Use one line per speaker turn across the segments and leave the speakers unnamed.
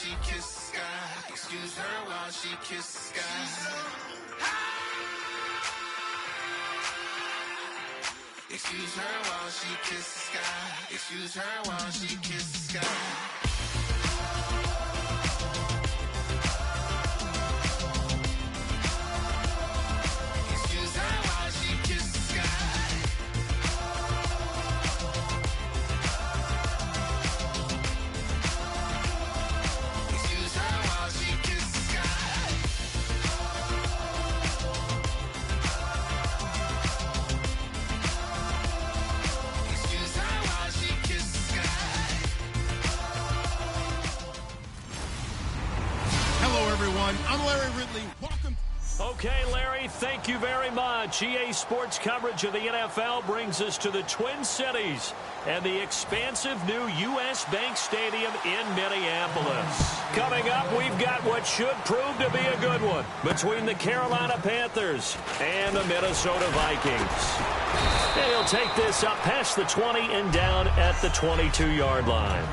she kisses the sky. Excuse her while she kisses the sky. Excuse her while she kisses the sky. Excuse her while she kisses the sky.
I'm Larry Ridley. Welcome.
Okay, Larry, thank you very much. EA Sports coverage of the NFL brings us to the Twin Cities and the expansive new U.S. Bank Stadium in Minneapolis. Coming up, we've got what should prove to be a good one between the Carolina Panthers and the Minnesota Vikings. And he'll take this up past the 20 and down at the 22-yard line.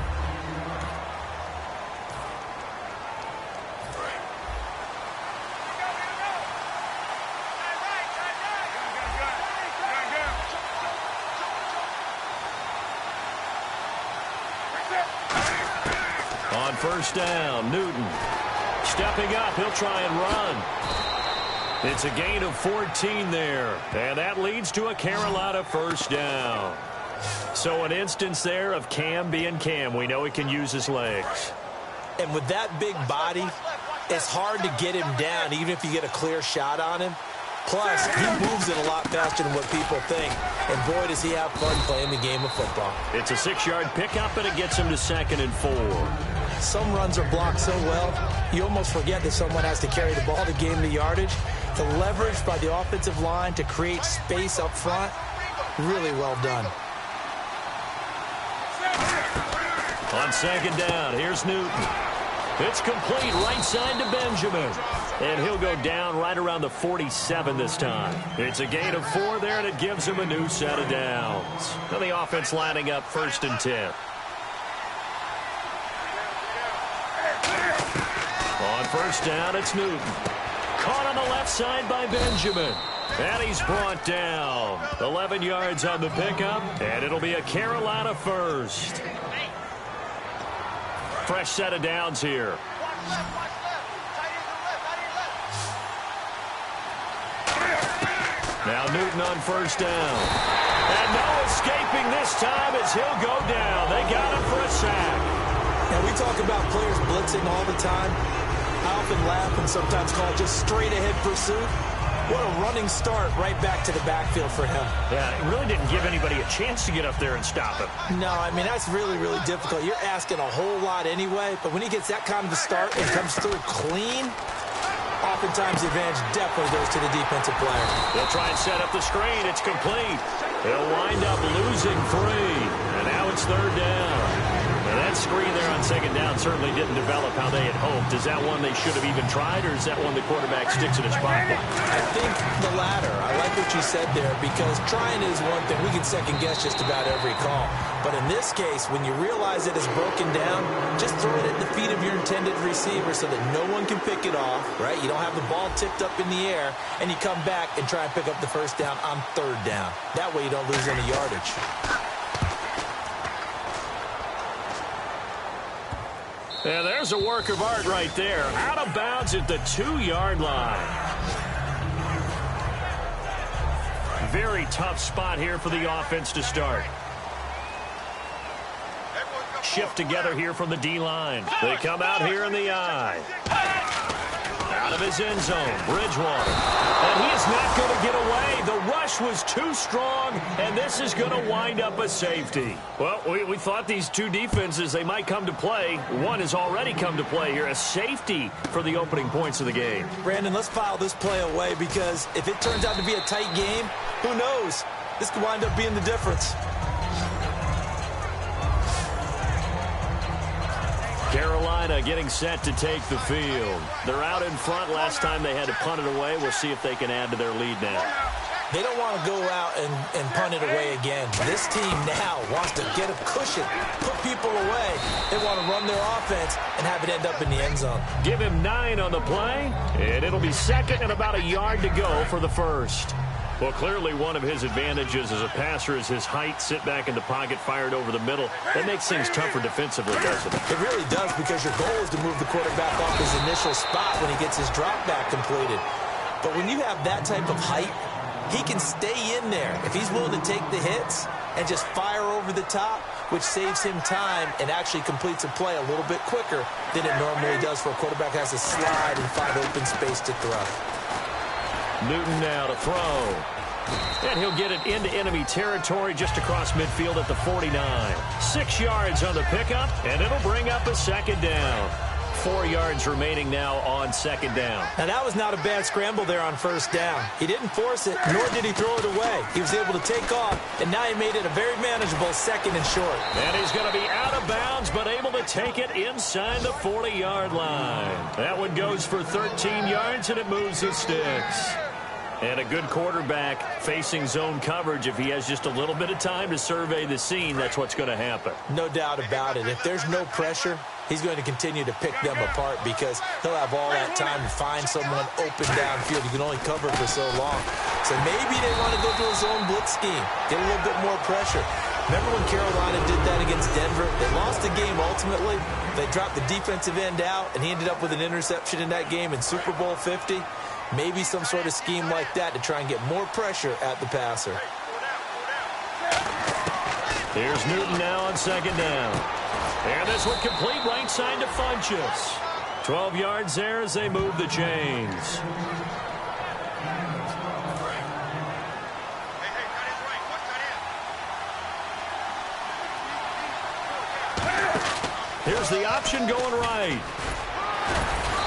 On first down, Newton stepping up. He'll try and run. It's a gain of 14 there, and that leads to a Carolina first down. So an instance there of Cam being Cam. We know he can use his legs.
And with that big body, it's hard to get him down, even if you get a clear shot on him. Plus, he moves it a lot faster than what people think. And boy, does he have fun playing the game of football.
It's a 6-yard pickup, and it gets him to 2nd and 4.
Some runs are blocked so well, you almost forget that someone has to carry the ball to gain the yardage. The leverage by the offensive line to create space up front, really well done.
On 2nd down, here's Newton. It's complete right side to Benjamin. And he'll go down right around the 47 this time. It's a gain of 4 there, and it gives him a new set of downs. Now the offense lining up 1st and 10. On first down, it's Newton. Caught on the left side by Benjamin. And he's brought down. 11 yards on the pickup, and it'll be a Carolina first. Fresh set of downs here. Now Newton on first down. And no escaping this time as he'll go down. They got him for a sack.
And we talk about players blitzing all the time. I often laugh and sometimes call it just straight ahead pursuit. What a running start right back to the backfield for him.
Yeah, it really didn't give anybody a chance to get up there and stop him.
No, I mean, that's really, really difficult. You're asking a whole lot anyway, but when he gets that kind of a start and comes through clean, oftentimes the advantage definitely goes to the defensive player.
They'll try and set up the screen. It's complete. They'll wind up losing 3. And now it's 3rd down. And that screen there on 2nd down certainly didn't develop how they had hoped. Is that one they should have even tried, or is that one the quarterback sticks in his pocket?
I think the latter. I like what you said there, because trying is one thing. We can second-guess just about every call. But in this case, when you realize it is broken down, just throw it at the feet of your intended receiver so that no one can pick it off, right? You don't have the ball tipped up in the air, and you come back and try and pick up the first down on 3rd down. That way you don't lose any yardage.
Yeah, there's a work of art right there. Out of bounds at the 2-yard line. Very tough spot here for the offense to start. Shift together here from the D-line. They come out here in the I. Out of his end zone, Bridgewater. And he is not going to get away. The rush was too strong, and this is going to wind up a safety. Well, we thought these two defenses, they might come to play. One has already come to play here, a safety for the opening points of the game.
Brandon, let's file this play away, because if it turns out to be a tight game, who knows? This could wind up being the difference.
Carolina getting set to take the field. They're out in front. Last time they had to punt it away. We'll see if they can add to their lead now.
They don't want to go out and punt it away again. This team now wants to get a cushion, put people away. They want to run their offense and have it end up in the end zone.
Give him 9 on the play, and it'll be second and about a yard to go for the first. Well, clearly one of his advantages as a passer is his height. Sit back in the pocket, fired over the middle. That makes things tougher defensively, doesn't it?
It really does, because your goal is to move the quarterback off his initial spot when he gets his drop back completed. But when you have that type of height, he can stay in there if he's willing to take the hits and just fire over the top, which saves him time and actually completes a play a little bit quicker than it normally does for a quarterback who has to slide and find open space to throw.
Newton now to throw. And he'll get it into enemy territory just across midfield at the 49. 6 yards on the pickup, and it'll bring up a second down. 4 yards remaining now on second down.
Now, that was not a bad scramble there on first down. He didn't force it, nor did he throw it away. He was able to take off, and now he made it a very manageable second and short.
And he's going to be out of bounds, but able to take it inside the 40-yard line. That one goes for 13 yards, and it moves his sticks. And a good quarterback facing zone coverage. If he has just a little bit of time to survey the scene, that's what's going to happen.
No doubt about it. If there's no pressure, he's going to continue to pick them apart, because he'll have all that time to find someone open downfield. You can only cover for so long. So maybe they want to go to a zone blitz scheme, get a little bit more pressure. Remember when Carolina did that against Denver? They lost the game ultimately. They dropped the defensive end out, and he ended up with an interception in that game in Super Bowl 50. Maybe some sort of scheme like that to try and get more pressure at the passer.
Here's Newton now on second down. And this one complete right side to Funchess. 12 yards there as they move the chains. Here's the option going right.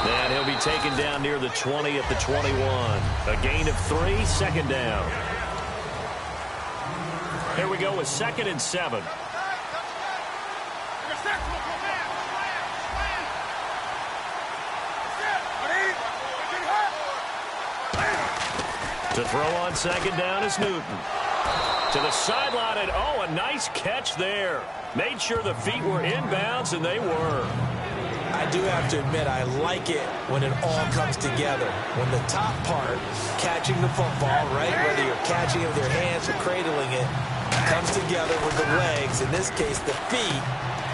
And he'll be taken down near the 20 at the 21. A gain of 3, second down. Here we go with 2nd and 7. To throw on second down is Newton. To the sideline, and a nice catch there. Made sure the feet were inbounds, and they were.
I do have to admit, I like it when it all comes together. When the top part, catching the football, right, whether you're catching it with your hands or cradling it, comes together with the legs, in this case the feet,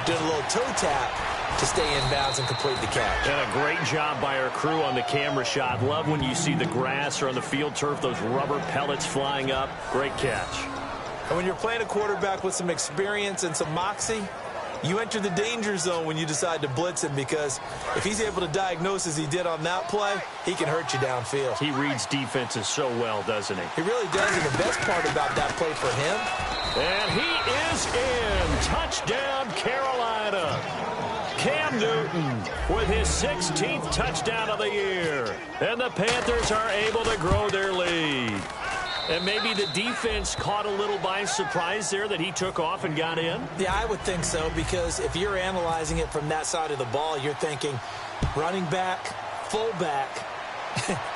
doing a little toe tap to stay in bounds and complete the catch.
And a great job by our crew on the camera shot. Love when you see the grass or on the field turf, those rubber pellets flying up. Great catch.
And when you're playing a quarterback with some experience and some moxie, you enter the danger zone when you decide to blitz him, because if he's able to diagnose as he did on that play, he can hurt you downfield.
He reads defenses so well, doesn't he?
He really does, and the best part about that play for him.
And he is in. Touchdown, Carolina. Cam Newton with his 16th touchdown of the year. And the Panthers are able to grow their lead. And maybe the defense caught a little by surprise there that he took off and got in?
Yeah, I would think so, because if you're analyzing it from that side of the ball, you're thinking running back, fullback.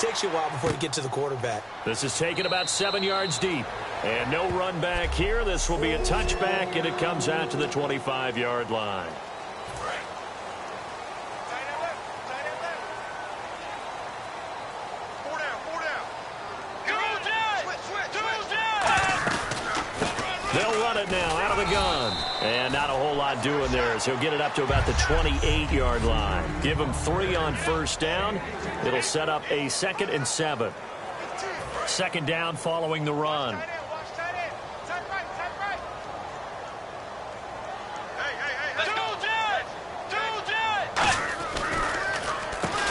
Takes you a while before you get to the quarterback.
This is taken about 7 yards deep. And no run back here. This will be a touchback, and it comes out to the 25-yard line. They'll run it now out of the gun. And not a whole lot doing there, as he'll get it up to about the 28-yard line. Give him 3 on first down. It'll set up a 2nd and 7. Second down following the run.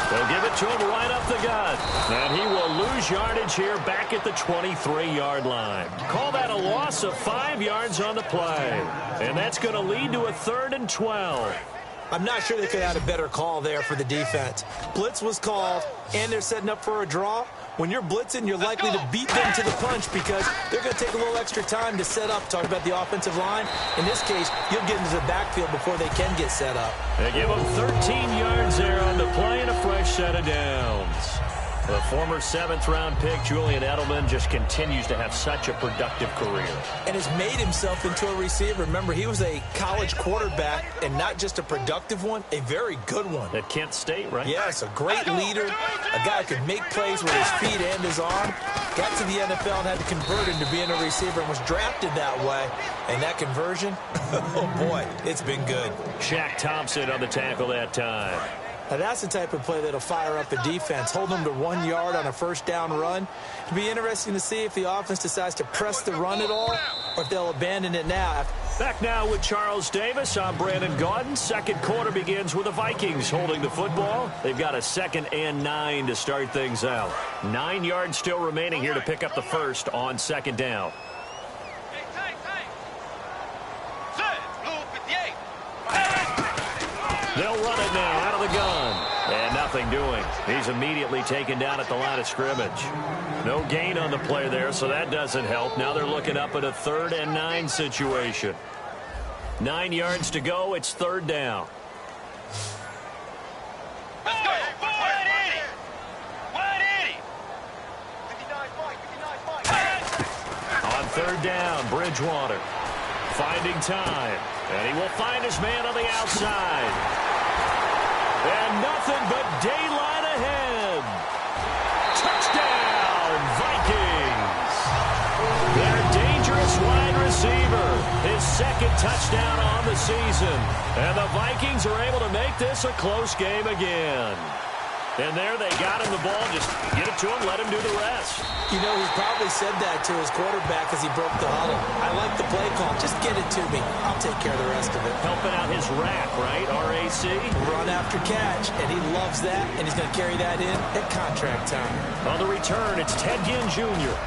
They'll give it to him right up the gut. And he will lose yardage here back at the 23-yard line. Call that a loss of 5 yards on the play. And that's going to lead to a 3rd and 12.
I'm not sure they could have had a better call there for the defense. Blitz was called, and they're setting up for a draw. When you're blitzing, you're likely to beat them to the punch, because they're going to take a little extra time to set up. Talk about the offensive line. In this case, you'll get into the backfield before they can get set up.
They give them 13 yards there on the play and a fresh set of downs. The former 7th-round pick, Julian Edelman, just continues to have such a productive career.
And has made himself into a receiver. Remember, he was a college quarterback, and not just a productive one, a very good one.
At Kent State, right?
Yes, a great leader, a guy who could make plays with his feet and his arm. Got to the NFL and had to convert into being a receiver and was drafted that way. And that conversion, oh boy, it's been good.
Shaq Thompson on the tackle that time.
Now that's the type of play that'll fire up a defense. Hold them to 1 yard on a first down run. It'll be interesting to see if the offense decides to press the run at all or if they'll abandon it now.
Back now with Charles Davis. I'm Brandon Gaudin. Second quarter begins with the Vikings holding the football. They've got a 2nd and 9 to start things out. 9 yards still remaining here to pick up the first on 2nd down. They'll run it now out of the gun. And nothing doing. He's immediately taken down at the line of scrimmage. No gain on the play there, so that doesn't help. Now they're looking up at a 3rd and 9 situation. 9 yards to go. It's 3rd down.
Let's go. 180. 180.
On 3rd down, Bridgewater finding time. And he will find his man on the outside. And nothing but daylight ahead. Touchdown, Vikings. Their dangerous wide receiver. His 2nd touchdown on the season. And the Vikings are able to make this a close game again. And there they got him the ball. Just get it to him, let him do the rest.
You know, he probably said that to his quarterback as he broke the huddle. I like the play call. Just get it to me. I'll take care of the rest of it.
Helping out his rack, right? RAC.
Run after catch. And he loves that. And he's going to carry that in at contract time.
On the return, it's Ted Ginn Jr.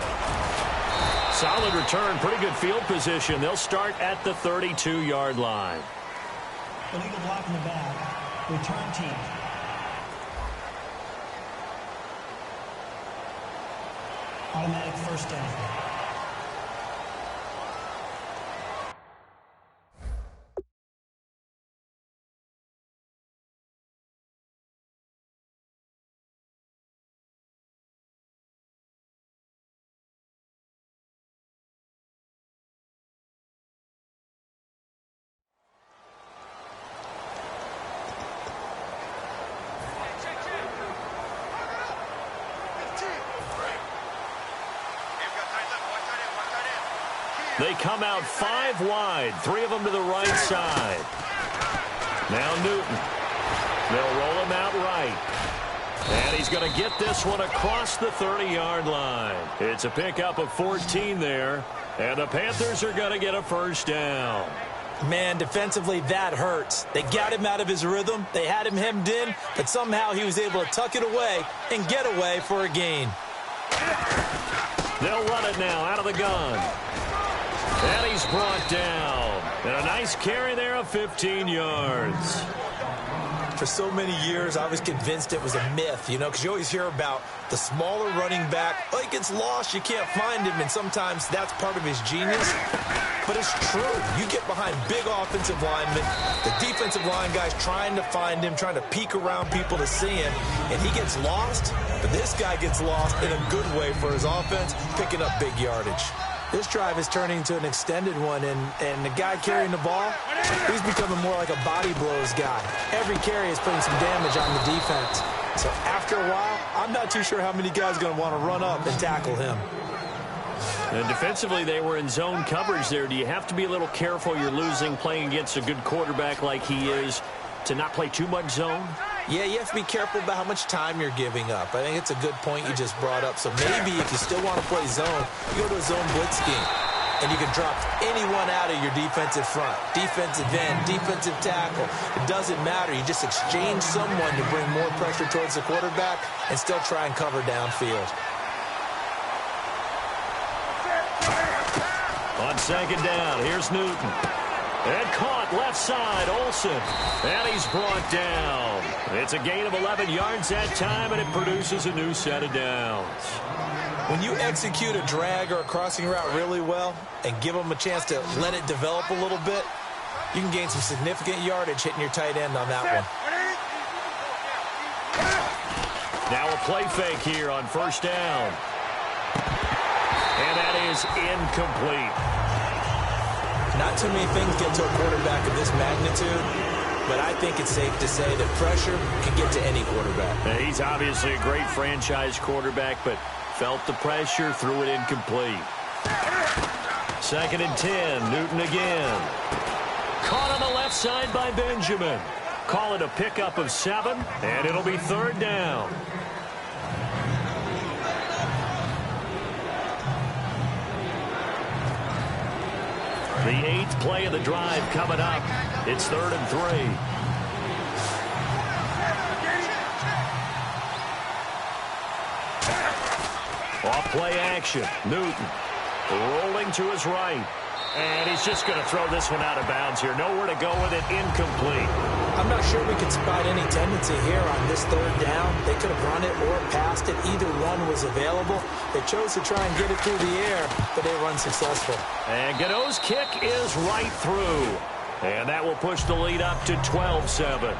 Solid return. Pretty good field position. They'll start at the 32-yard line.
Illegal block in the back. Return team. Automatic first down.
They come out 5 wide, 3 of them to the right side. Now Newton. They'll roll him out right. And he's going to get this one across the 30-yard line. It's a pickup of 14 there. And the Panthers are going to get a first down.
Man, defensively, that hurts. They got him out of his rhythm. They had him hemmed in, but somehow he was able to tuck it away and get away for a gain.
They'll run it now out of the gun. And he's brought down. And a nice carry there of 15 yards.
For so many years, I was convinced it was a myth, you know, because you always hear about the smaller running back. Oh, he gets lost, you can't find him, and sometimes that's part of his genius. But it's true. You get behind big offensive linemen, the defensive line guys trying to find him, trying to peek around people to see him, and he gets lost. But this guy gets lost in a good way for his offense, picking up big yardage. This drive is turning into an extended one, and the guy carrying the ball, he's becoming more like a body blows guy. Every carry is putting some damage on the defense. So after a while, I'm not too sure how many guys are going to want to run up and tackle him.
And defensively, they were in zone coverage there. Do you have to be a little careful? You're losing playing against a good quarterback like he is to not play too much zone?
Yeah, you have to be careful about how much time you're giving up. I think it's a good point you just brought up. So maybe if you still want to play zone, you go to a zone blitz scheme. And you can drop anyone out of your defensive front. Defensive end, defensive tackle. It doesn't matter. You just exchange someone to bring more pressure towards the quarterback and still try and cover downfield.
On second down, here's Newton. And caught left side, Olsen. And he's brought down. It's a gain of 11 yards that time, and it produces a new set of downs.
When you execute a drag or a crossing route really well and give them a chance to let it develop a little bit, you can gain some significant yardage hitting your tight end on that one.
Now a play fake here on first down. And that is incomplete.
Not too many things get to a quarterback of this magnitude, but I think it's safe to say that pressure can get to any quarterback.
And he's obviously a great franchise quarterback, but felt the pressure, threw it incomplete. 2nd and 10, Newton again. Caught on the left side by Benjamin. Call it a pickup of 7, and it'll be 3rd down. The 8th play of the drive coming up. It's 3rd and 3. Off play action. Newton rolling to his right. And he's just going to throw this one out of bounds here. Nowhere to go with it. Incomplete.
I'm not sure we could spot any tendency here on this 3rd down. They could have run it or passed it. Either one was available. They chose to try and get it through the air, but they were unsuccessful.
And Gano's kick is right through. And that will push the lead up to 12-7.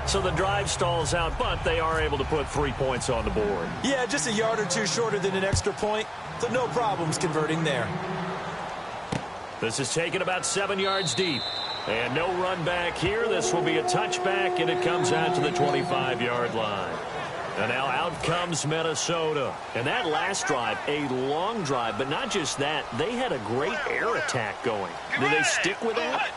So the drive stalls out, but they are able to put 3 points on the board.
Yeah, just a yard or two shorter than an extra point, so no problems converting there.
This is taken about 7 yards deep. And no run back here. This will be a touchback, and it comes out to the 25-yard line. And now out comes Minnesota. And that last drive, a long drive, but not just that. They had a great air attack going. Do they stick with that?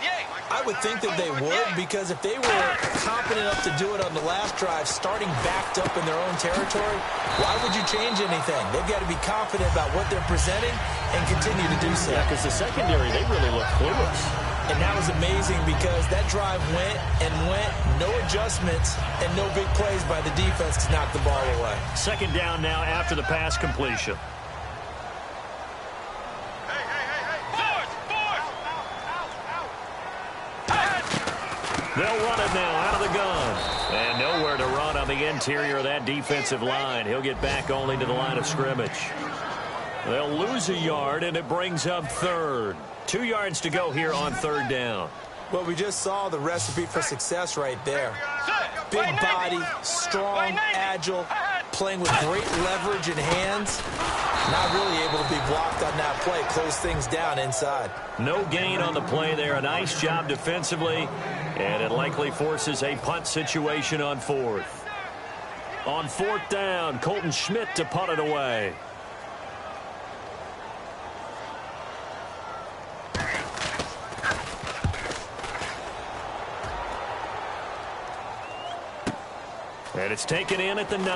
I would think that they would, because if they were confident enough to do it on the last drive, starting backed up in their own territory, why would you change anything? They've got to be confident about what they're presenting and continue to do so.
Yeah, because the secondary, they really look clueless.
And that was amazing because that drive went and went, no adjustments, and no big plays by the defense to knock the ball away.
2nd down now after the pass completion. They'll run it now out of the gun. And nowhere to run on the interior of that defensive line. He'll get back only to the line of scrimmage. They'll lose a yard, and it brings up 3rd. 2 yards to go here on 3rd down.
Well, we just saw the recipe for success right there. Big body, strong, agile, playing with great leverage in hands. Not really able to be blocked on that play. Close things down inside.
No gain on the play there. A nice job defensively. And it likely forces a punt situation on 4th. On 4th down, Colton Schmidt to punt it away. And it's taken in at the 9.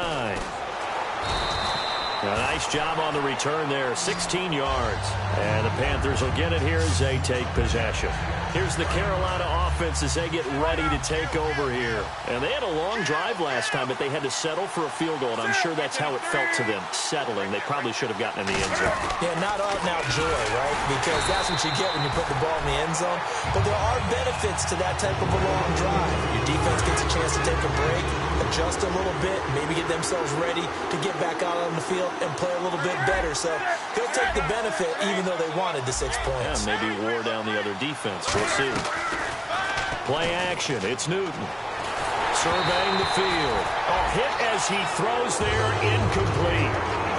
A nice job on the return there, 16 yards. And the Panthers will get it here as they take possession. Here's the Carolina offense as they get ready to take over here. And they had a long drive last time, but they had to settle for a field goal. And I'm sure that's how it felt to them, settling. They probably should have gotten in the end zone.
Yeah, not out and out joy, right? Because that's what you get when you put the ball in the end zone. But there are benefits to that type of a long drive. Your defense gets a chance to take a break, adjust a little bit, maybe get themselves ready to get back out on the field and play a little bit better. So they'll take the benefit even though they wanted the 6 points.
Yeah, maybe wore down the other defense. We'll see. Play action. It's Newton. Surveying the field. Oh, hit as he throws there. Incomplete.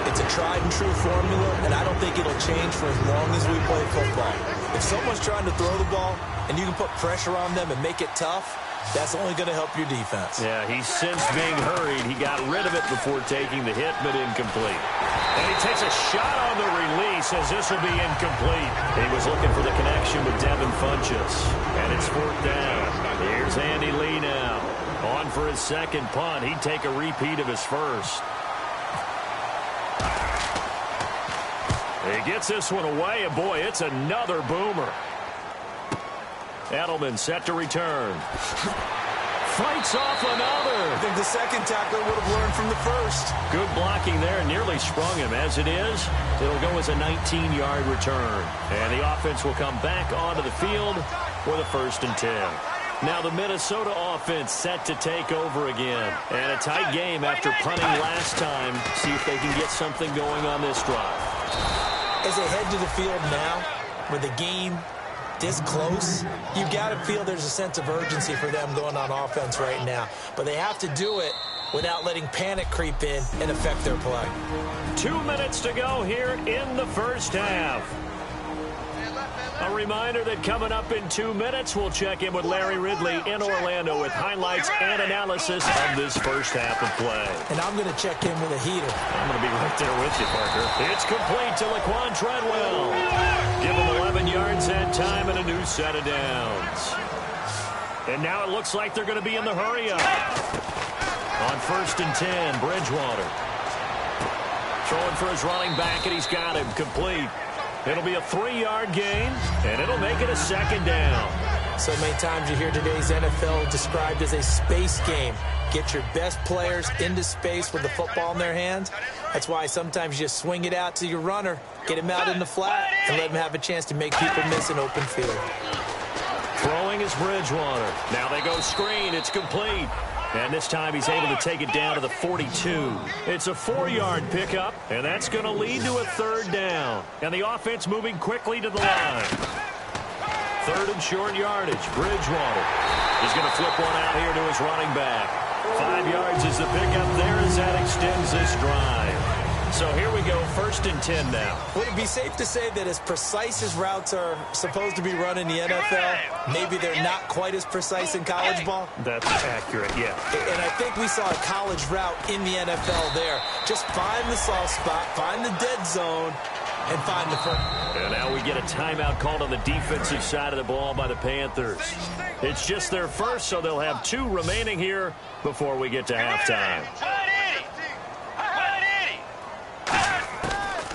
It's a tried and true formula, and I don't think it'll change for as long as we play football. If someone's trying to throw the ball and you can put pressure on them and make it tough, that's only going to help your defense.
Yeah, he sensed being hurried. He got rid of it before taking the hit, but incomplete. And he takes a shot on the release as this will be incomplete. He was looking for the connection with Devin Funchess. And it's 4th down. Here's Andy Lee now. On for his 2nd punt. He'd take a repeat of his first. He gets this one away, and boy, it's another boomer. Edelman set to return. Fights off another.
I think the second tackler would have learned from the first.
Good blocking there. Nearly sprung him. As it is, it'll go as a 19-yard return. And the offense will come back onto the field for the 1st and 10. Now the Minnesota offense set to take over again. And a tight game after punting last time. See if they can get something going on this drive.
As they head to the field now, with the game this close, you've got to feel there's a sense of urgency for them going on offense right now. But they have to do it without letting panic creep in and affect their play.
2 minutes to go here in the first half. A reminder that coming up in 2 minutes, we'll check in with Larry Ridley in Orlando with highlights and analysis of this first half of play.
And I'm going to check in with a heater.
I'm going to be right there with you, Parker. It's complete to Laquan Treadwell. Give him 11 yards that time and a new set of downs. And now it looks like they're going to be in the hurry-up. On 1st and 10, Bridgewater. Throwing for his running back, and he's got him complete. It'll be a 3-yard gain, and it'll make it a 2nd down.
So many times you hear today's NFL described as a space game. Get your best players into space with the football in their hands. That's why sometimes you just swing it out to your runner, get him out in the flat, and let him have a chance to make people miss an open field.
Throwing is Bridgewater. Now they go screen. It's complete. And this time he's able to take it down to the 42. It's a 4-yard pickup, and that's going to lead to a 3rd down. And the offense moving quickly to the line. 3rd and short yardage. Bridgewater. He's going to flip one out here to his running back. 5 yards is the pickup there as that extends this drive. So here we go, 1st and 10 now.
Would it be safe to say that as precise as routes are supposed to be run in the NFL, maybe they're not quite as precise in college ball?
That's accurate, yeah.
And I think we saw a college route in the NFL there. Just find the soft spot, find the dead zone, and find the front.
And now we get a timeout called on the defensive side of the ball by the Panthers. It's just their first, so they'll have 2 remaining here before we get to halftime.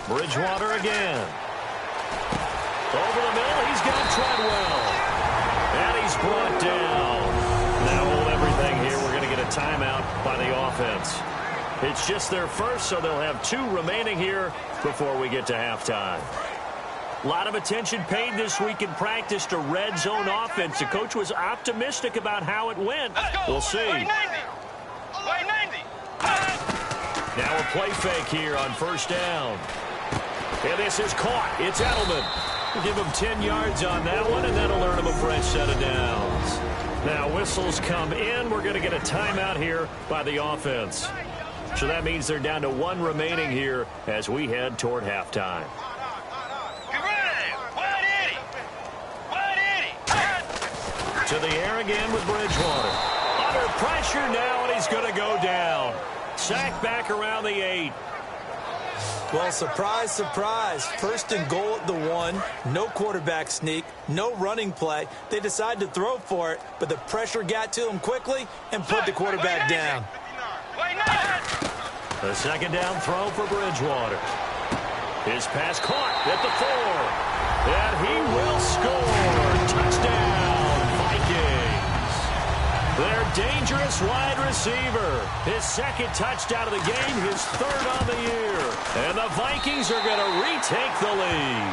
Bridgewater again. Over the middle, he's got Treadwell. And he's brought down. Now hold everything here. We're going to get a timeout by the offense. It's just their first, so they'll have 2 remaining here before we get to halftime. A lot of attention paid this week in practice to red zone offense. The coach was optimistic about how it went. We'll see. Now a play fake here on 1st down. And this is caught. It's Edelman. We'll give him 10 yards on that one, and that'll earn him a fresh set of downs. Now whistles come in. We're going to get a timeout here by the offense. So that means they're down to 1 remaining here as we head toward halftime. To the air again with Bridgewater. Under pressure now, and he's going to go down. Sacked back around the 8.
Well, surprise, surprise. 1st and goal at the 1. No quarterback sneak. No running play. They decide to throw for it, but the pressure got to him quickly and put the quarterback down.
The 2nd down throw for Bridgewater. His pass caught at the 4. And he will score. Touchdown, Vikings. Their dangerous wide receiver. His 2nd touchdown of the game, his 3rd on the year. And the Vikings are going to retake the lead.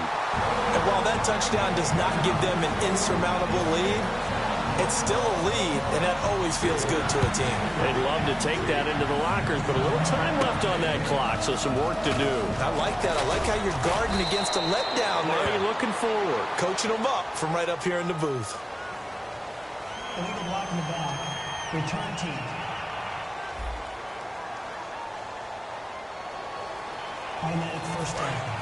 And while that touchdown does not give them an insurmountable lead, it's still a lead, and that always feels good to a team.
They'd love to take that into the lockers, but a little time left on that clock, so some work to do.
I like that. I like how you're guarding against a letdown there.
Larry looking forward.
Coaching them up from right up here in the booth.
Illegal block in the back. Return team. Automatic 1st down.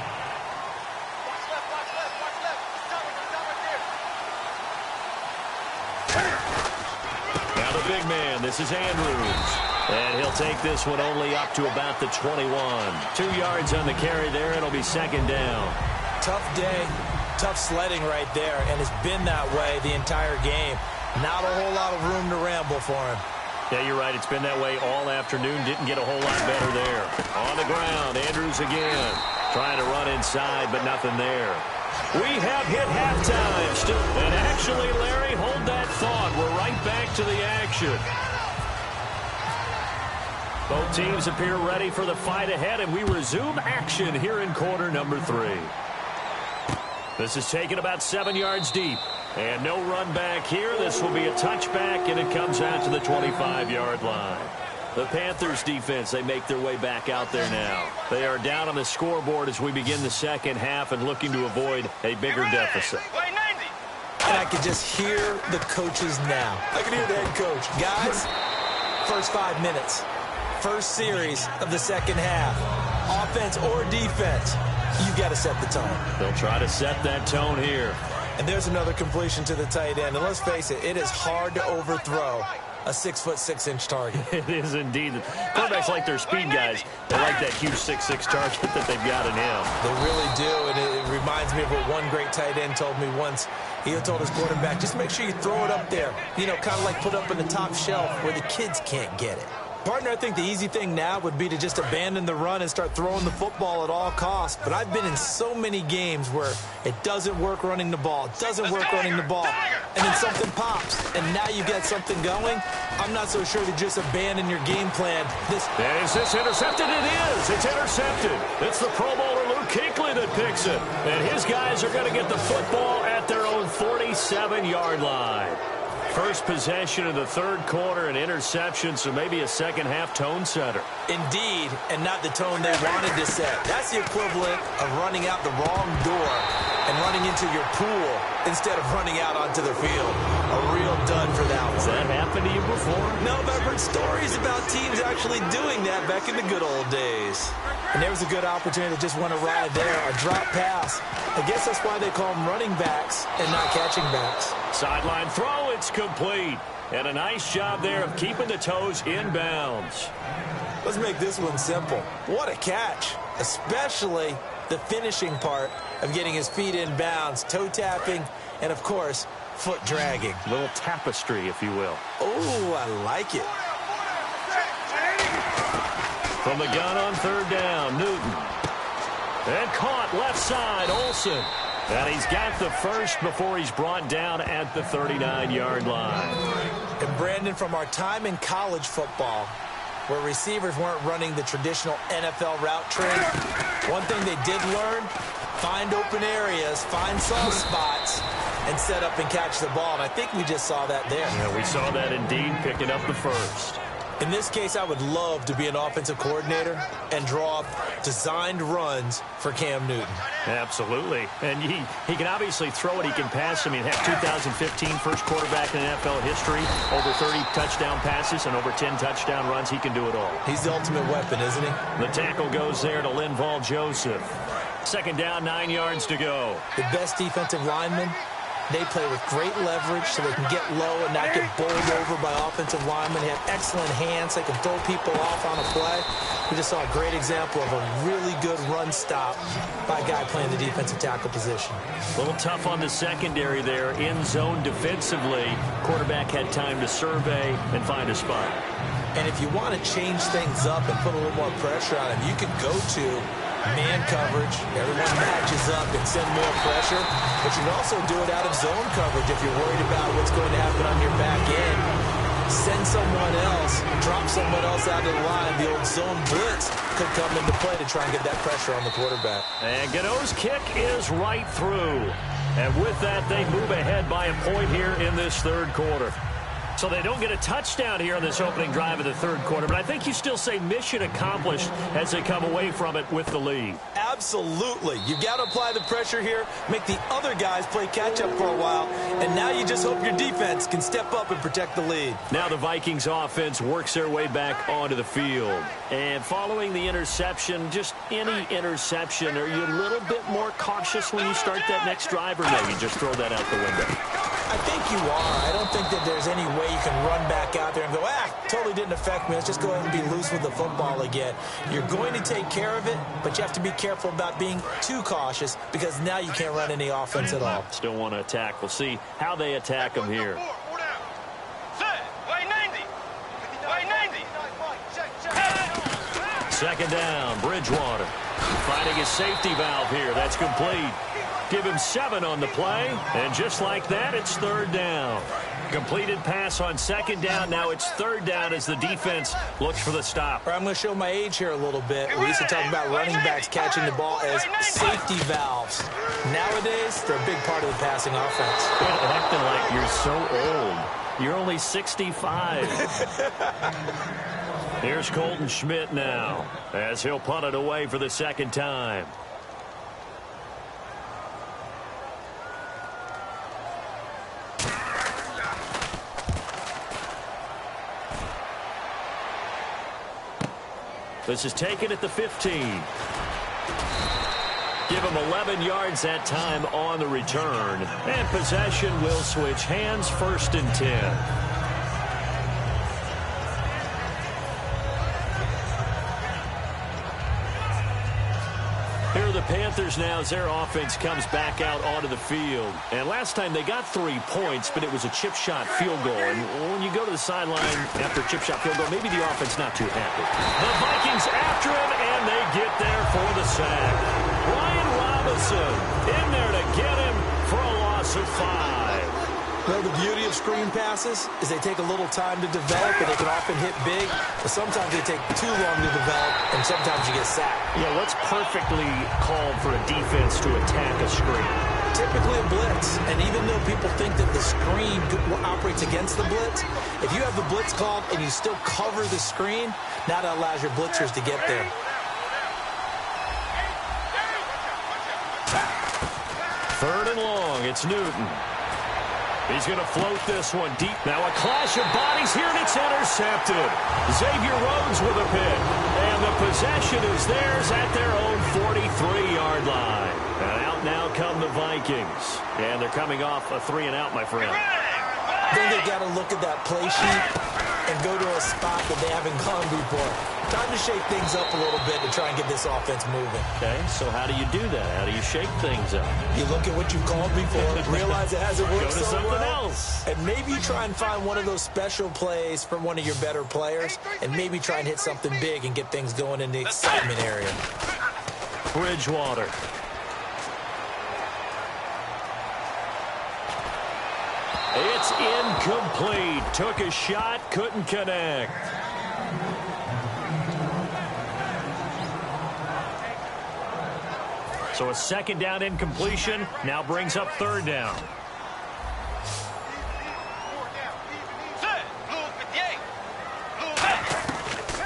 Now the big man, this is Andrews. And he'll take this one only up to about the 21. 2 yards on the carry there. It'll be 2nd down.
Tough day, tough sledding right there, and it's been that way the entire game. Not a whole lot of room to ramble for him.
Yeah, you're right. It's been that way all afternoon. Didn't get a whole lot better there. On the ground, Andrews again. Trying to run inside, but nothing there. We have hit halftime still. And actually, Larry, hold that thought. We're right back to the action. Both teams appear ready for the fight ahead, and we resume action here in quarter number 3. This is taken about 7 yards deep. And no run back here. This will be a touchback, and it comes out to the 25-yard line. The Panthers defense, they make their way back out there now. They are down on the scoreboard as we begin the second half and looking to avoid a bigger deficit.
And I can just hear the coaches now. I can hear the head coach. Guys, first 5 minutes, First series of the second half. Offense or defense, you've got to set the tone.
They'll try to set that tone here.
And there's another completion to the tight end. And let's face it, it is hard to overthrow a 6'6" target.
It is indeed. Quarterbacks like their speed guys. They like that huge 6'6" target that they've got in him.
They really do, and it reminds me of what one great tight end told me once. He told his quarterback, just make sure you throw it up there. You know, kind of like put up in the top shelf where the kids can't get it. Partner, I think the easy thing now would be to just abandon the run and start throwing the football at all costs. But I've been in so many games where it doesn't work running the ball. It doesn't work running the ball. And then something pops, and now you get something going. I'm not so sure to just abandon your game plan.
And is this intercepted? It is. It's intercepted. It's the Pro Bowler Luke Kuechly that picks it. And his guys are going to get the football at their own 47-yard line. First possession of the third quarter, an interception, so maybe a second-half tone setter.
Indeed, and not the tone they wanted to set. That's the equivalent of running out the wrong door and running into your pool instead of running out onto the field. A real dud for that one.
Has that happened to you before?
No, but I've heard stories about teams actually doing that back in the good old days. And there was a good opportunity to just went awry there, a drop pass. I guess that's why they call them running backs and not catching backs.
Sideline throw, it's complete. And a nice job there of keeping the toes in bounds.
Let's make this one simple. What a catch, especially the finishing part of getting his feet in bounds, toe tapping, and of course, foot dragging.
A little tapestry, if you will.
Oh, I like it.
From the gun on third down, Newton. And caught left side, Olsen. And he's got the first before he's brought down at the 39-yard line.
And Brandon, from our time in college football, where receivers weren't running the traditional NFL route tree, one thing they did learn, find open areas, find soft spots, and set up and catch the ball. And I think we just saw that there.
Yeah, we saw that indeed, picking up the first.
In this case, I would love to be an offensive coordinator and draw up designed runs for Cam Newton.
Absolutely. And he can obviously throw it. He can pass. I mean, 2015 first quarterback in NFL history, over 30 touchdown passes and over 10 touchdown runs. He can do it all.
He's the ultimate weapon, isn't he?
The tackle goes there to Linval Joseph. Second down, 9 yards to go.
The best defensive linemen, they play with great leverage so they can get low and not get bowled over by offensive linemen. They have excellent hands. They can throw people off on a play. We just saw a great example of a really good run stop by a guy playing the defensive tackle position.
A little tough on the secondary there. In zone defensively. Quarterback had time to survey and find a spot.
And if you want to change things up and put a little more pressure on him, you can go to man coverage, everyone matches up and send more pressure, but you can also do it out of zone coverage if you're worried about what's going to happen on your back end. Send someone else, drop someone else out of the line. The old zone blitz could come into play to try and get that pressure on the quarterback.
And Gano's kick is right through. And with that, they move ahead by a point here in this third quarter. So they don't get a touchdown here on this opening drive of the third quarter, but I think you still say mission accomplished as they come away from it with the lead.
Absolutely. You've got to apply the pressure here, make the other guys play catch-up for a while, and now you just hope your defense can step up and protect the lead.
Now the Vikings offense works their way back onto the field. And following the interception, just any interception, are you a little bit more cautious when you start that next drive, or maybe just throw that out the window?
I think you are. I don't think that there's any way you can run back out there and go, totally didn't affect me. Let's just go ahead and be loose with the football again. You're going to take care of it, but you have to be careful about being too cautious because now you can't run any offense at all.
Still want to attack. We'll see how they attack them here. Second down, Bridgewater. Finding his safety valve here. That's complete. Give him 7 on the play. And just like that, it's third down. Completed pass on second down. Now it's third down as the defense looks for the stop.
I'm going to show my age here a little bit. We used to talk about running backs catching the ball as safety valves. Nowadays, they're a big part of the passing offense.
You're acting like you're so old. You're only 65. Here's Colton Schmidt now as he'll punt it away for the second time. This is taken at the 15. Give him 11 yards that time on the return. And possession will switch hands, 1st and 10. Here are the Panthers now as their offense comes back out onto the field. And last time they got 3 points, but it was a chip shot field goal. And when you go to the sideline after a chip shot field goal, maybe the offense not too happy. The Vikings after him, and they get there for the sack. Brian Robinson in there to get him for a loss of 5.
Well, the beauty of screen passes is they take a little time to develop, and they can often hit big, but sometimes they take too long to develop, and sometimes you get sacked.
Yeah, what's perfectly called for a defense to attack a screen?
Typically a blitz, and even though people think that the screen operates against the blitz, if you have the blitz called and you still cover the screen, now that allows your blitzers to get there.
Third and long, it's Newton. He's going to float this one deep. Now a clash of bodies here, and it's intercepted. Xavier Rhodes with a pick. And the possession is theirs at their own 43-yard line. And out now come the Vikings. And they're coming off a 3-and-out, my friend.
I think they've got to look at that play sheet and go to a spot that they haven't gone before. Time to shake things up a little bit to try and get this offense moving.
Okay, so how do you do that? How do you shake things up?
You look at what you've called before, realize it hasn't worked
Go to
so
something
well,
else.
and maybe you try and find one of those special plays from one of your better players, and maybe try and hit something big and get things going in the excitement area.
Bridgewater. It's incomplete. Took a shot, couldn't connect. So a 2nd down incompletion now brings up 3rd down.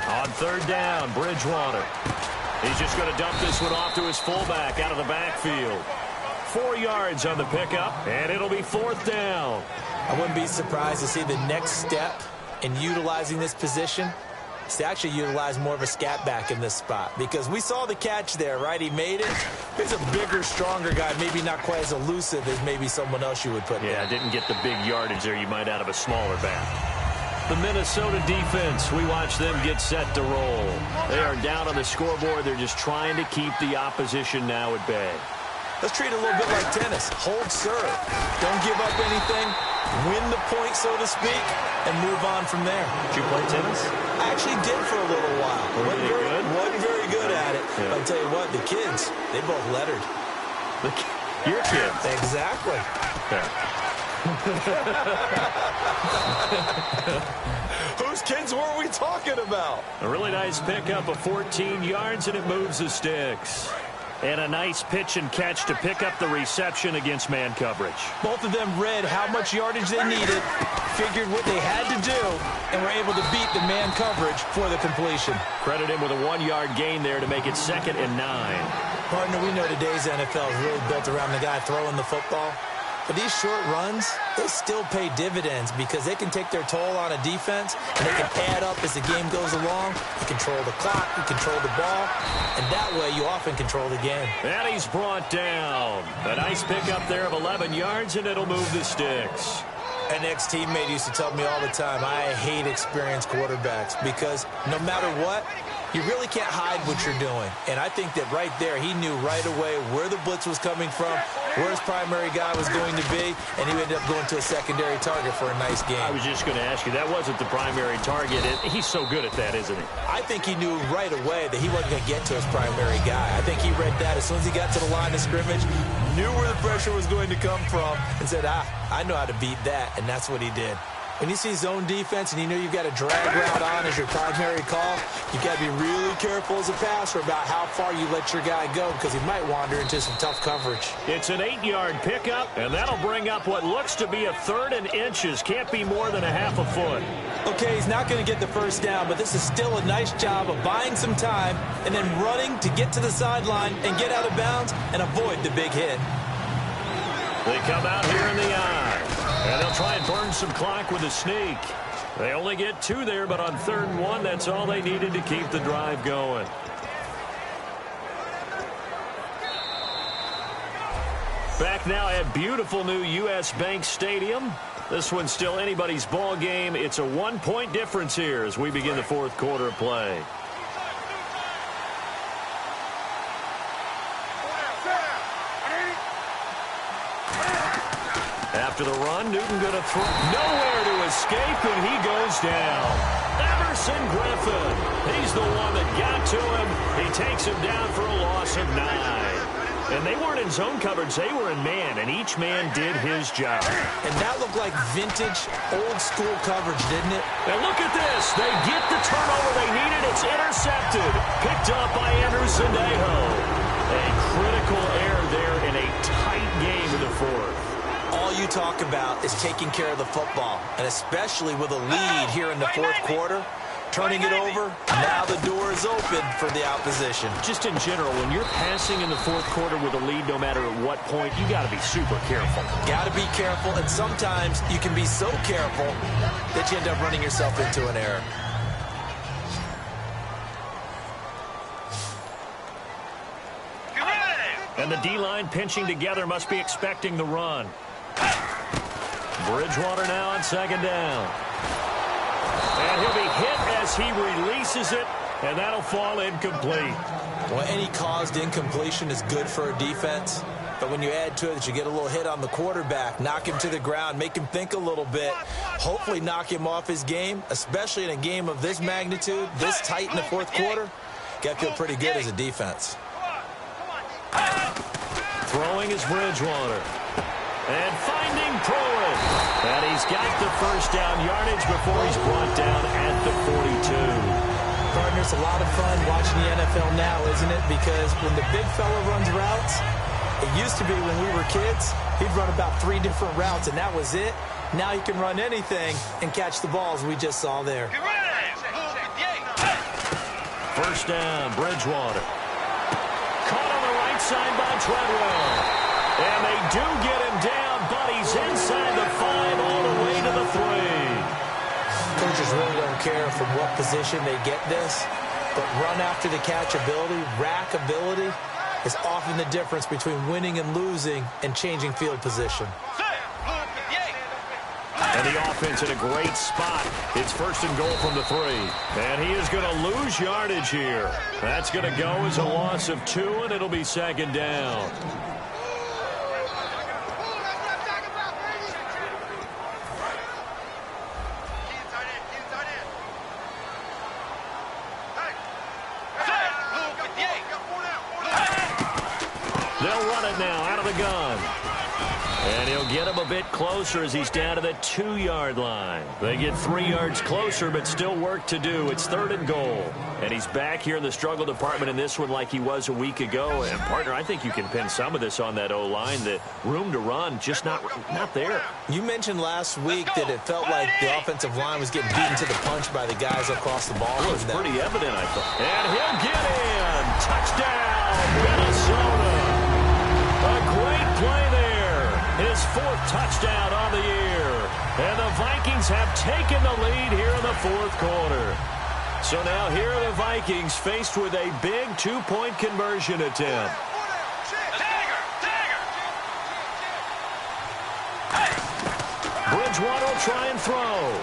On 3rd down, Bridgewater. He's just going to dump this one off to his fullback out of the backfield. 4 yards on the pickup, and it'll be 4th down.
I wouldn't be surprised to see the next step in utilizing this position is to actually utilize more of a scat back in this spot, because we saw the catch there, right? He made it. He's a bigger, stronger guy, maybe not quite as elusive as maybe someone else you would put
Yeah,
there.
didn't get the big yardage there you might out of a smaller back. The Minnesota defense, we watch them get set to roll. They are down on the scoreboard. They're just trying to keep the opposition now at bay.
Let's treat it a little bit like tennis. Hold serve. Don't give up anything. Win the point, so to speak, and move on from there.
Did you play tennis?
I actually did for a little while.
Wasn't
Wasn't very good at it.
Yeah.
But I'll tell you what, the kids, they both lettered.
Your kids.
Exactly.
Yeah.
Whose kids were we talking about?
A really nice pickup of 14 yards, and it moves the sticks. And a nice pitch and catch to pick up the reception against man coverage.
Both of them read how much yardage they needed, figured what they had to do, and were able to beat the man coverage for the completion.
Credit him with a 1-yard gain there to make it 2nd and 9.
Partner, we know today's NFL is really built around the guy throwing the football. But these short runs, they still pay dividends because they can take their toll on a defense, and they can add up as the game goes along. You control the clock, you control the ball, and that way you often control the game.
And he's brought down. A nice pickup there of 11 yards, and it'll move the sticks.
An ex-teammate used to tell me all the time, I hate experienced quarterbacks because no matter what, you really can't hide what you're doing. And I think that right there, he knew right away where the blitz was coming from, where his primary guy was going to be, and he ended up going to a secondary target for a nice game.
I was just going to ask you, that wasn't the primary target. He's so good at that, isn't he?
I think he knew right away that he wasn't going to get to his primary guy. I think he read that as soon as he got to the line of scrimmage, knew where the pressure was going to come from, and said, I know how to beat that, and that's what he did. When you see zone defense and you know you've got a drag route on as your primary call, you've got to be really careful as a passer about how far you let your guy go because he might wander into some tough coverage.
It's an 8-yard pickup, and that'll bring up what looks to be a 3rd and inches. Can't be more than a half a foot.
Okay, he's not going to get the first down, but this is still a nice job of buying some time and then running to get to the sideline and get out of bounds and avoid the big hit.
They come out here in the eye, and they'll try and burn some clock with a sneak. They only get 2 there, but on 3rd and 1, that's all they needed to keep the drive going. Back now at beautiful new U.S. Bank Stadium. This one's still anybody's ball game. It's a 1-point difference here as we begin the 4th quarter of play. After the run, Newton going to throw. Nowhere to escape, and he goes down. Everson Griffin. He's the one that got to him. He takes him down for a loss of 9. And they weren't in zone coverage. They were in man, and each man did his job.
And that looked like vintage, old-school coverage, didn't it?
And look at this. They get the turnover they needed. It's intercepted. Picked up by Andrew Sendejo. A critical error there in a tight game in the 4th.
All you talk about is taking care of the football, and especially with a lead here in the 4th quarter. Turning it over, now the door is open for the opposition.
Just in general, when you're passing in the 4th quarter with a lead, no matter at what point, you got to be super careful.
Got to be careful, and sometimes you can be so careful that you end up running yourself into an error.
And the D-line pinching together must be expecting the run. Bridgewater now on 2nd down. And he'll be hit as he releases it, and that'll fall incomplete.
Well, any caused incompletion is good for a defense, but when you add to it that you get a little hit on the quarterback, knock him to the ground, make him think a little bit, hopefully knock him off his game, especially in a game of this magnitude, this tight in the 4th quarter, got to feel pretty good as a defense.
Throwing is Bridgewater. And finding Pruitt. And he's got the 1st down yardage before he's brought down at the 42.
Partners, a lot of fun watching the NFL now, isn't it? Because when the big fella runs routes, it used to be when we were kids, he'd run about 3 different routes, and that was it. Now he can run anything and catch the balls we just saw there.
1st down, Bridgewater. Caught on the right side by Treadwell. And they do get him down, but he's inside the 5 all the way to the 3.
Coaches really don't care from what position they get this, but run after the catch ability, rack ability, is often the difference between winning and losing and changing field position.
And the offense in a great spot. It's 1st and goal from the 3. And he is going to lose yardage here. That's going to go as a loss of 2, and it'll be 2nd down. They'll run it now out of the gun. And he'll get him a bit closer as he's down to the 2-yard line. They get 3 yards closer, but still work to do. It's 3rd and goal. And he's back here in the struggle department in this one like he was a week ago. And, partner, I think you can pin some of this on that O-line. The room to run, just not there.
You mentioned last week that it felt like the offensive line was getting beaten to the punch by the guys across the ball.
It was pretty evident, I thought. And he'll get in. Touchdown, Minnesota. A great play there. His 4th touchdown on the year. And the Vikings have taken the lead here in the 4th quarter. So now here are the Vikings faced with a big 2-point conversion attempt. Bridgewater will try and throw.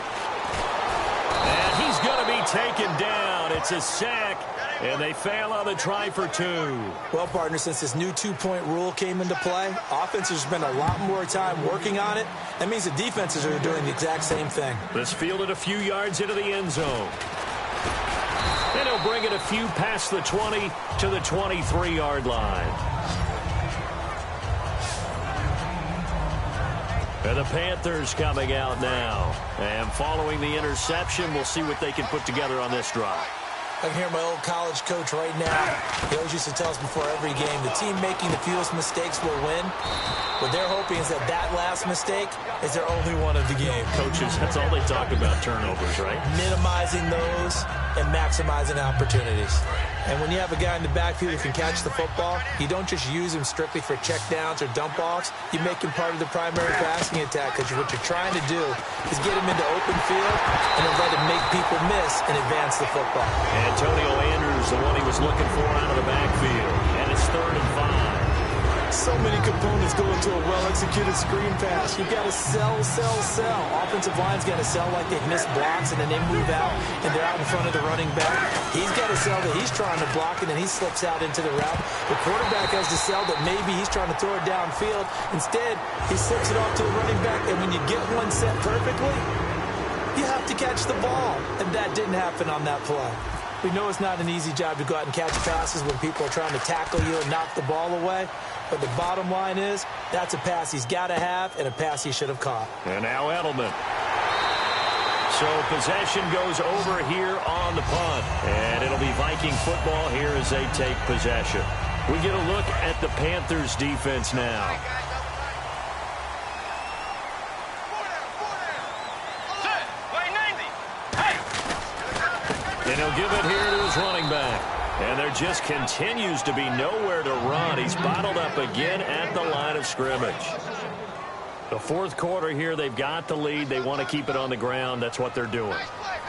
And he's going to be taken down. It's a sack. And they fail on the try for 2.
Well, partner, since this new 2-point rule came into play, offenses spend a lot more time working on it. That means the defenses are doing the exact same thing.
This fielded a few yards into the end zone. And he'll bring it a few past the 20 to the 23-yard line. And the Panthers coming out now. And following the interception, we'll see what they can put together on this drive.
I can hear my old college coach right now. He always used to tell us before every game, the team making the fewest mistakes will win. What they're hoping is that last mistake is their only one of the game.
Coaches, that's all they talk about, turnovers, right?
Minimizing those and maximizing opportunities. And when you have a guy in the backfield who can catch the football, you don't just use him strictly for checkdowns or dump-offs. You make him part of the primary passing attack, because what you're trying to do is get him into open field and then let him make people miss and advance the football.
Antonio Andrews, the one he was looking for out of the backfield. And it's 3rd and 5.
So many components go into a well-executed screen pass. You've got to sell. Offensive line's got to sell like they've missed blocks, and then they move out, and they're out in front of the running back. He's got to sell that he's trying to block, and then he slips out into the route. The quarterback has to sell that maybe he's trying to throw it downfield. Instead, he slips it off to the running back, and when you get one set perfectly, you have to catch the ball. And that didn't happen on that play. We know it's not an easy job to go out and catch passes when people are trying to tackle you and knock the ball away. But the bottom line is, that's a pass he's got to have and a pass he should have caught.
And now Edelman. So possession goes over here on the punt. And it'll be Viking football here as they take possession. We get a look at the Panthers defense now. And he'll give it here to his running back. And there just continues to be nowhere to run. He's bottled up again at the line of scrimmage. The fourth quarter here, they've got the lead. They want to keep it on the ground. That's what they're doing.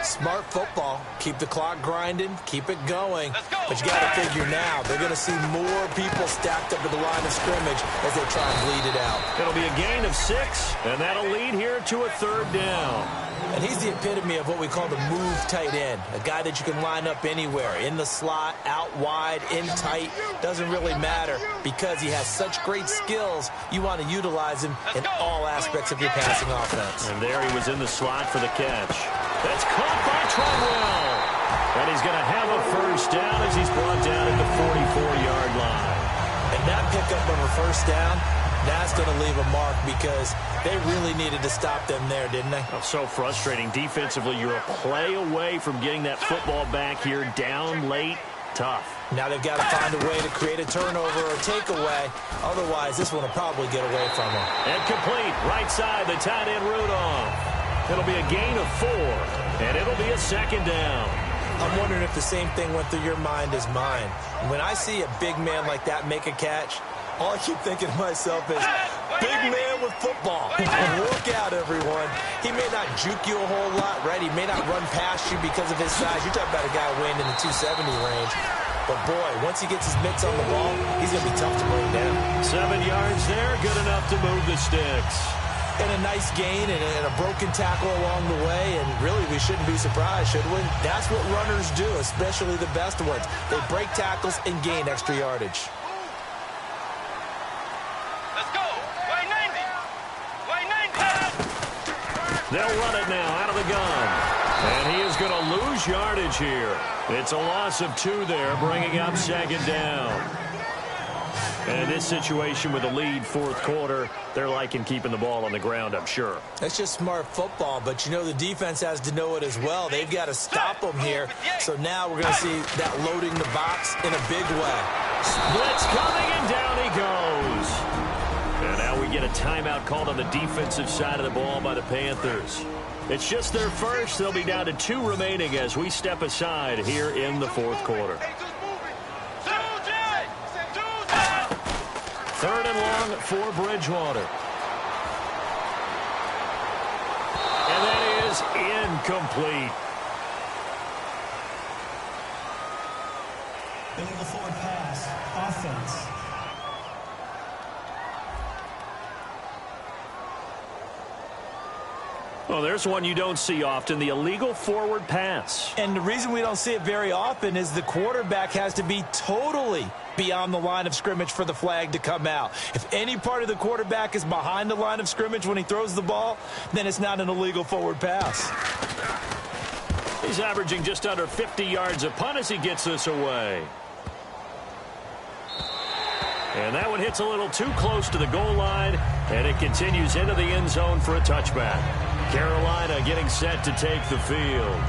Smart football. Keep the clock grinding. Keep it going. But you got to figure now, they're going to see more people stacked up at the line of scrimmage as they try and bleed it out.
It'll be a gain of 6, and that'll lead here to a 3rd down.
And he's the epitome of what we call the move tight end, a guy that you can line up anywhere, in the slot, out wide, in tight, doesn't really matter because he has such great skills. You want to utilize him in all aspects of your passing offense.
And there he was in the slot for the catch. That's caught by Treadwell. And he's going to have a 1st down as he's brought down at the 44-yard line.
And that pickup of a 1st down, that's going to leave a mark because they really needed to stop them there, didn't they?
Oh, so frustrating. Defensively, you're a play away from getting that football back here down late. Tough.
Now they've got to find a way to create a turnover or takeaway. Otherwise, this one will probably get away from them.
And complete. Right side, the tight end Rudolph. It'll be a gain of 4, and it'll be a 2nd down.
I'm wondering if the same thing went through your mind as mine. When I see a big man like that make a catch, all I keep thinking to myself is, big man with football. Look out, everyone. He may not juke you a whole lot, right? He may not run past you because of his size. You're talking about a guy weighing in the 270 range. But, boy, once he gets his mitts on the ball, he's going to be tough to bring down.
7 yards there, good enough to move the sticks.
And a nice gain and a broken tackle along the way, and really we shouldn't be surprised, should we? That's what runners do, especially the best ones. They break tackles and gain extra yardage.
Let's go. Way 90. Way 90.
They'll run it now out of the gun. And he is going to lose yardage here. It's a loss of 2 there, bringing up 2nd down. And in this situation with a lead 4th quarter, they're liking keeping the ball on the ground, I'm sure.
That's just smart football, but you know the defense has to know it as well. They've got to stop them here. So now we're going to see that loading the box in a big way.
Blitz coming, and down he goes. And now we get a timeout called on the defensive side of the ball by the Panthers. It's just their first. They'll be down to 2 remaining as we step aside here in the 4th quarter. 3rd and long for Bridgewater. And that is incomplete.
Illegal forward pass. Offense.
Well, there's one you don't see often, the illegal forward pass.
And the reason we don't see it very often is the quarterback has to be totally beyond the line of scrimmage for the flag to come out. If any part of the quarterback is behind the line of scrimmage when he throws the ball, then it's not an illegal forward pass.
He's averaging just under 50 yards a punt as he gets this away. And that one hits a little too close to the goal line, and it continues into the end zone for a touchback. Carolina getting set to take the field.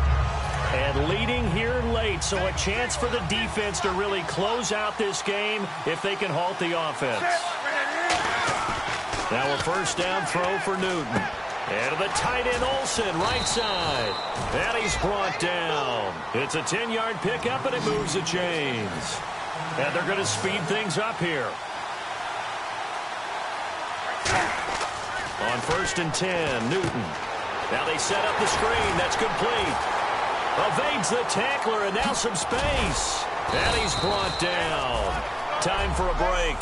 And leading here late, so a chance for the defense to really close out this game if they can halt the offense. Now a first down throw for Newton. And to the tight end, Olsen, right side. And he's brought down. It's a 10-yard pickup, and it moves the chains. And they're going to speed things up here. On 1st and 10, Newton. Now they set up the screen. That's complete. Evades the tackler, and now some space. And he's brought down. Time for a break.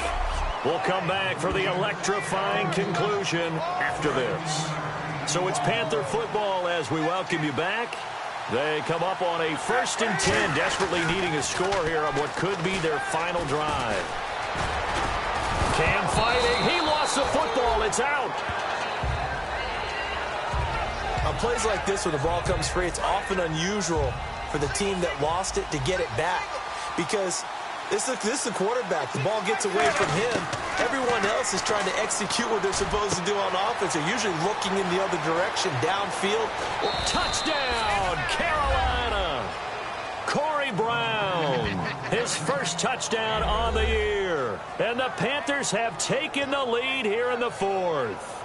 We'll come back for the electrifying conclusion after this. So it's Panther football as we welcome you back. They come up on a 1st and 10, desperately needing a score here on what could be their final drive. Cam fighting. He lost the football. It's out.
On plays like this where the ball comes free, it's often unusual for the team that lost it to get it back. Because this is the quarterback. The ball gets away from him. Everyone else is trying to execute what they're supposed to do on offense. They're usually looking in the other direction, downfield.
Touchdown, Carolina! Corey Brown, his first touchdown on the year. And the Panthers have taken the lead here in the 4th.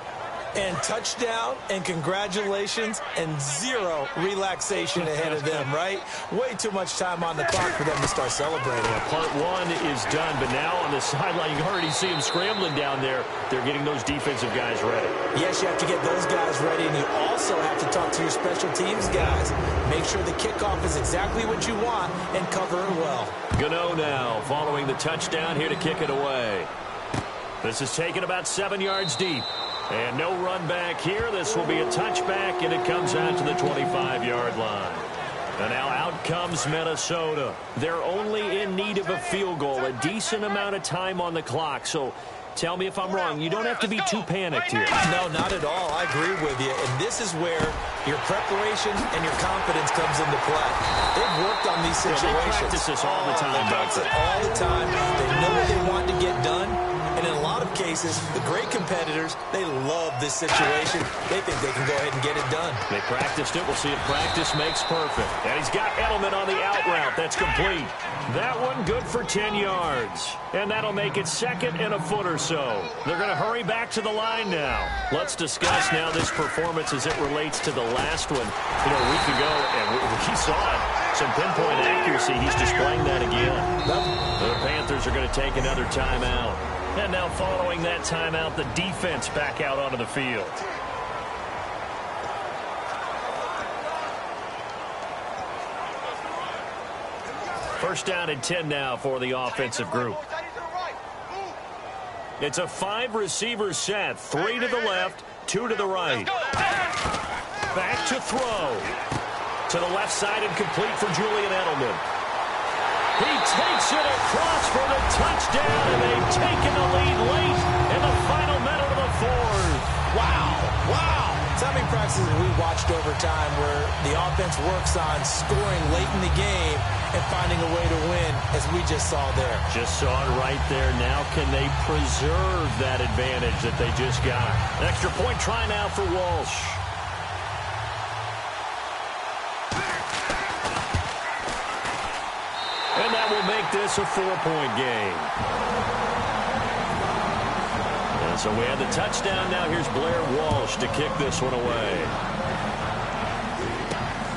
And touchdown, and congratulations, and zero relaxation ahead of them, right? Way too much time on the clock for them to start celebrating.
Part 1 is done, but now on the sideline, you can already see them scrambling down there. They're getting those defensive guys ready.
Yes, you have to get those guys ready, and you also have to talk to your special teams guys. Make sure the kickoff is exactly what you want, and cover it well.
Gano now, following the touchdown here to kick it away. This is taken about 7 yards deep. And no run back here. This will be a touchback, and it comes out to the 25-yard line. And now out comes Minnesota. They're only in need of a field goal, a decent amount of time on the clock. So tell me if I'm wrong. You don't have to be too panicked here.
No, not at all. I agree with you. And this is where your preparation and your confidence comes into play. They've worked on these situations.
They practice this all the time.
They practice it all the time. They know what they want to get done. And in a lot of cases, the great competitors, they love this situation. They think they can go ahead and get it done.
They practiced it. We'll see if practice makes perfect. And he's got Edelman on the out route. That's complete. That one good for 10 yards. And that'll make it 2nd and a foot or so. They're going to hurry back to the line now. Let's discuss now this performance as it relates to the last one. You know, a week ago, and we saw it. Some pinpoint accuracy. He's displaying that again. The Panthers are going to take another timeout. And now following that timeout, the defense back out onto the field. First down and 10 now for the offensive group. It's a 5-receiver set. 3 to the left, 2 to the right. Back to throw. To the left side and complete for Julian Edelman. He takes it across for the touchdown, and they've taken the lead late in the final minute of the 4th.
Wow. So many practices we watched over time where the offense works on scoring late in the game and finding a way to win, as we just saw there.
Just saw it right there. Now can they preserve that advantage that they just got? An extra point try now for Walsh. And that will make this a 4-point game. And so we have the touchdown. Now here's Blair Walsh to kick this one away.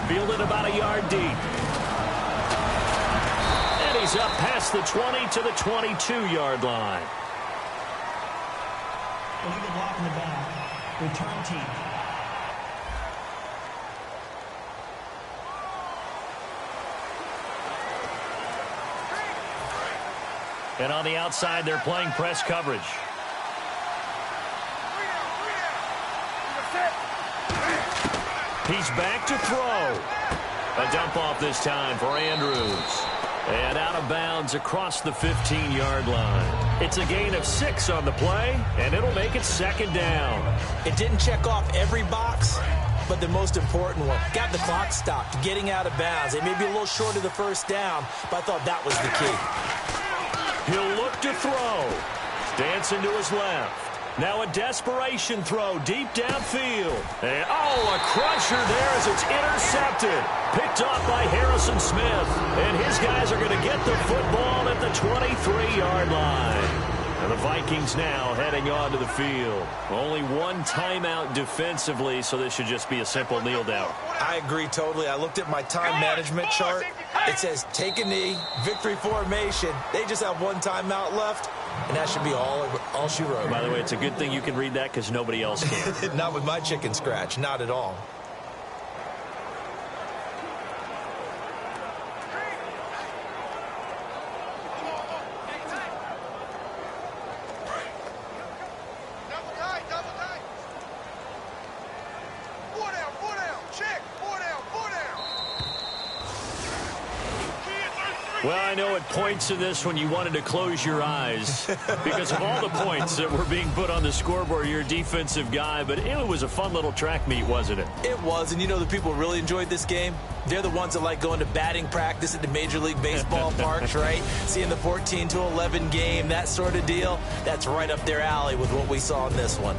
Fielded about a yard deep. And he's up past the 20 to the 22-yard line.
Illegal block in the back. Return team.
And on the outside, they're playing press coverage. He's back to throw. A dump off this time for Andrews. And out of bounds across the 15-yard line. It's a gain of 6 on the play, and it'll make it 2nd down.
It didn't check off every box, but the most important one. Got the clock stopped, getting out of bounds. They may be a little short of the first down, but I thought that was the key.
He'll look to throw. Dancing to his left. Now a desperation throw deep downfield. And, a crusher there as it's intercepted. Picked off by Harrison Smith. And his guys are going to get the football at the 23-yard line. And the Vikings now heading onto the field. Only one timeout defensively, so this should just be a simple kneel down.
I agree totally. I looked at my time management chart. It says take a knee, victory formation. They just have one timeout left, and that should be all she wrote.
By the way, it's a good thing you can read that because nobody else can.
Not with my chicken scratch. Not at all.
Well, I know at points in this when you wanted to close your eyes because of all the points that were being put on the scoreboard. You're a defensive guy, but it was a fun little track meet, wasn't it?
It was, and you know the people who really enjoyed this game? They're the ones that like going to batting practice at the Major League Baseball parks, right? Seeing the 14-11 game, that sort of deal. That's right up their alley with what we saw in this one.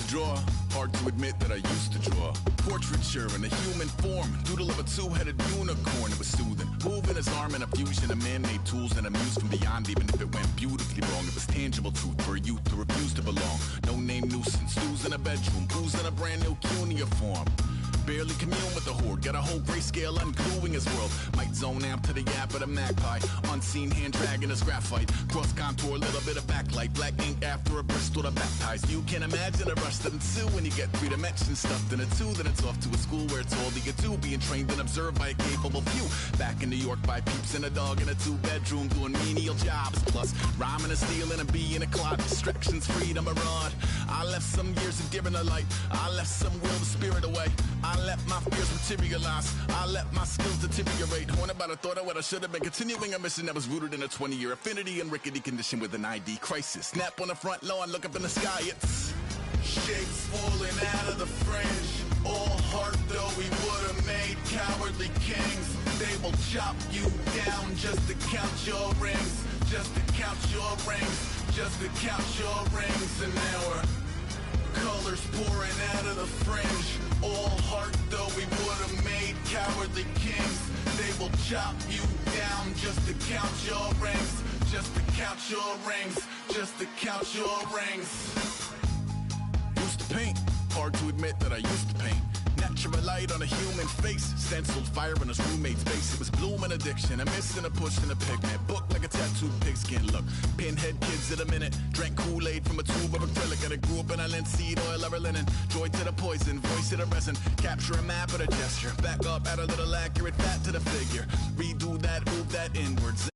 Draw. Hard to admit that I used to draw. Portraiture in a human form. Doodle of a two-headed unicorn. It was soothing. Moving his arm in a fusion of man-made tools and amused from beyond. Even if it went beautifully wrong, it was tangible truth for a youth who refused to belong. No-name nuisance. Stews in a bedroom. Booze in a brand new cuneiform. Barely commune with the horde. Got a whole grayscale ungluing his world. Might zone amp to the yap of the magpie. Unseen hand dragging his graphite. Cross contour, little bit of backlight. Black ink after a Bristol to baptize. You can imagine a rush that ensue when you get 3 dimensions stuffed in a 2. Then it's off to a school where it's all that you do. Being trained and observed by a capable few. Back in New York by peeps and a dog in a 2-bedroom doing menial jobs. Plus rhyming and stealing and being a clod. Distractions, freedom, a rod. I left some years of giving a light. I left some will the spirit away. I let my fears materialize. I let my skills deteriorate. Horn about a thought of what I should have been. Continuing a mission that was rooted in a 20-year affinity and rickety condition with an ID crisis. Snap on the front lawn, look up in the sky. It's shapes falling out of the fringe. All heart though we would have made cowardly kings. They will chop you down just to count your rings. Just to count your rings. Just to count your rings. And now we're colors pouring out of the fringe. All heart though we would have made cowardly kings. They will chop you down just to count your rings. Just to count your rings. Just to count your rings. Used to paint. Hard to admit that I used to paint. Natural light on a human face. Stenciled fire in his roommate's face. It was blooming addiction. A miss and a push and a pigment. Book like a tattooed pigskin look. Pinhead kids in a minute. Drank Kool-Aid from a tube of acrylic. And I grew up in a linseed oil ever linen. Joy to the poison. Voice to the resin. Capture a map of a gesture. Back up, add a little accurate fat to the figure. Redo that, move that inwards.